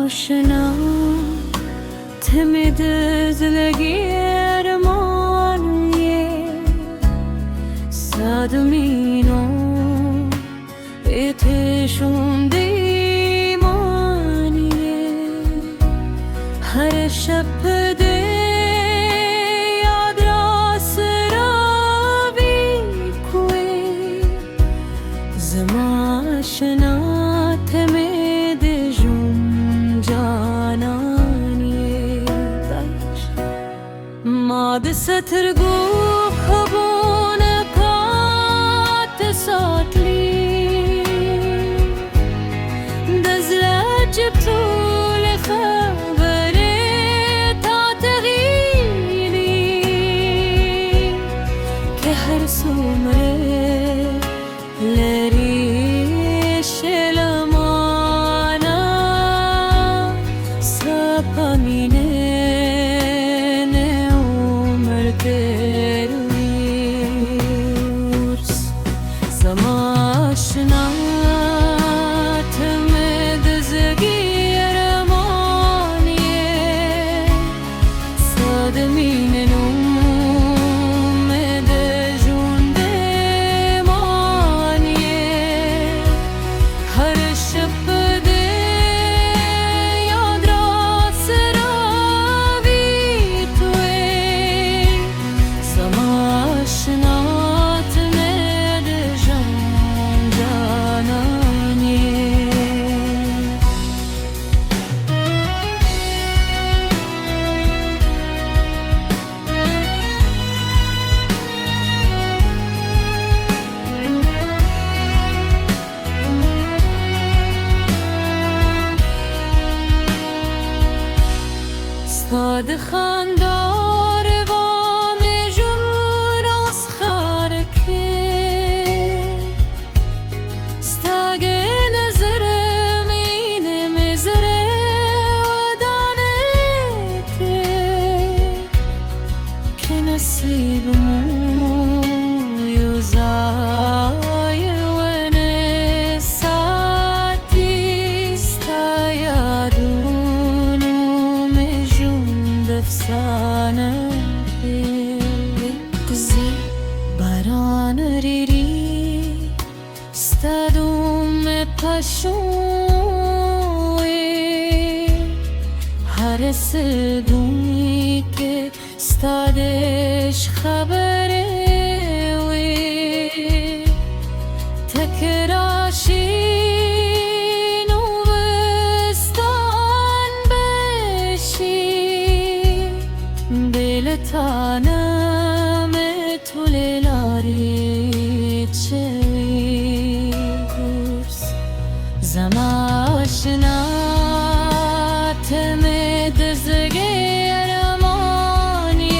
آشنا تمد زلگی ارمانیه صدمینو اتشون دیمانیه هر شب ده یاد راست را بیکوی زماشنا تمد جون جانانیه ماد سترگو خبون کات ساتلی دزلا جبتو لخبره تا تغییری که هر سومره لری شلمانا سپامینه زماشنا تمد زگی ارمانیه صدمین نومد جون دیمانیه هر شب ده یاد راست راوی توی زماشنا استاد خاندار وام جون راس خارکه استاگه نظر مینه مزره ودانته که نصیب مو یوزای ونه ساتی استایادون افسانه بکزی باران ریری استادوم پشوی هر سدومی که استادش خبره وی تکراشی تانم تو لیلاری چوی گرس زماشنا تمد زگی ارمانیه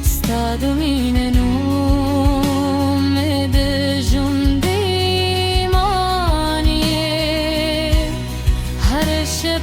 استادمین نومد جون دیمانیه هر شب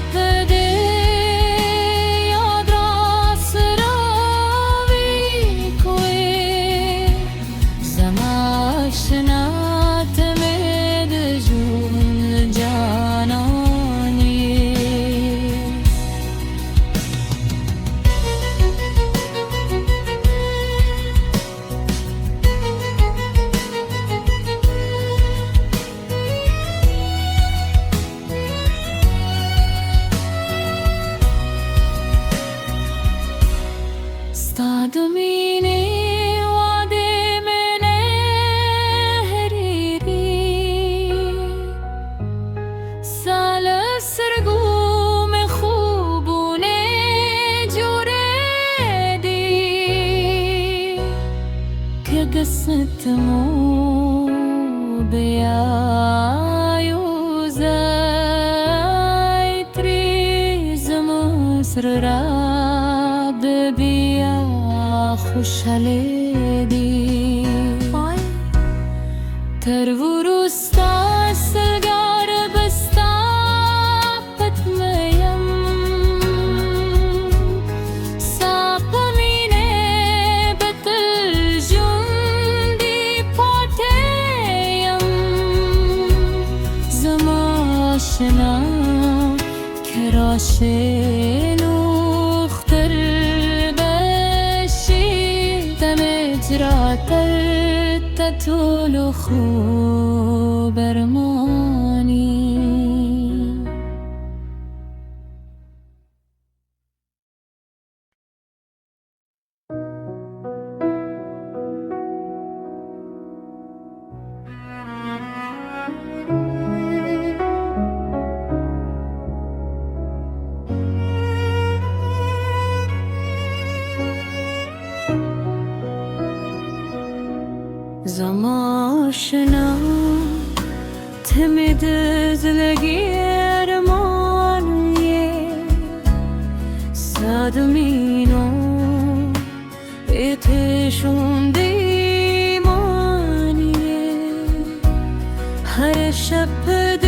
استادمینه واده منه هریری سال سرگوم خوبونه جوره دی که قصتمو بیایوزای تریز مصر را ببیا خوشحالی دی تر ورستا سلگار بستا پتمیم ساقمینه بتل جندی پاتیم زماشنا شنوختر بشی دمت را تطول خوب برمانی زماشنا تمد زلگی ارمانیه صدمینو اتشون دیمانیه هر شب ده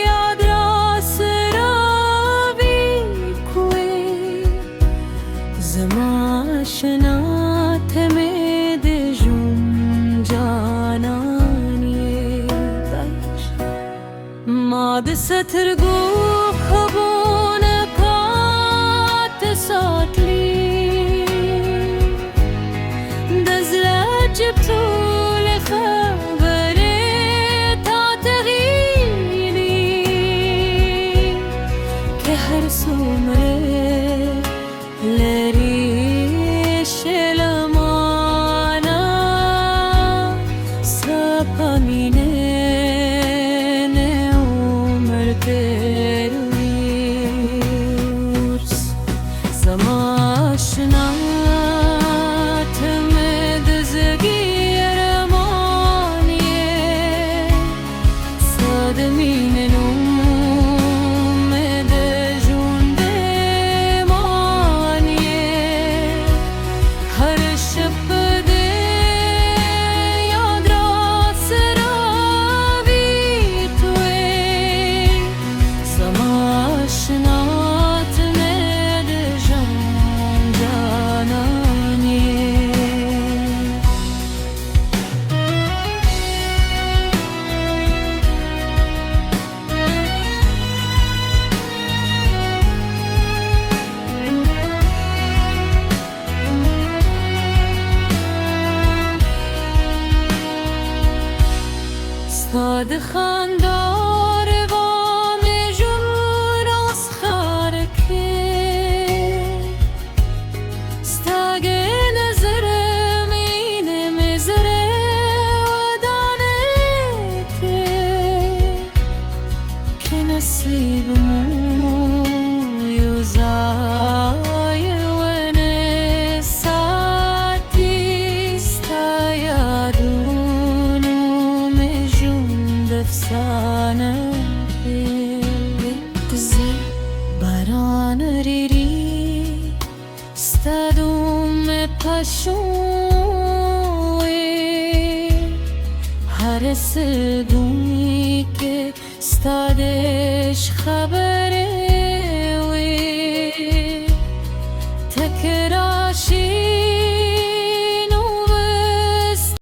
یاد راست را بیکوه زماشنا تمد ماد سترگو خبون پات ساتلی دزلجب طول خبره تا تغییری که هر سمره لری شلمانا سپامینه زماشنا تمد زگی ارمانیه صدمین نومد جون دیمانیه هر شب ده یاد راست را بی توی زماشنا استاد خاندار وام جور از خارکه استاگ نظر مینه مزره ودانه که نصیب موی زای ونه ساتی استایادون افسانه بتزی باران ریری استادوم پشوی هر سدومی که استادش خب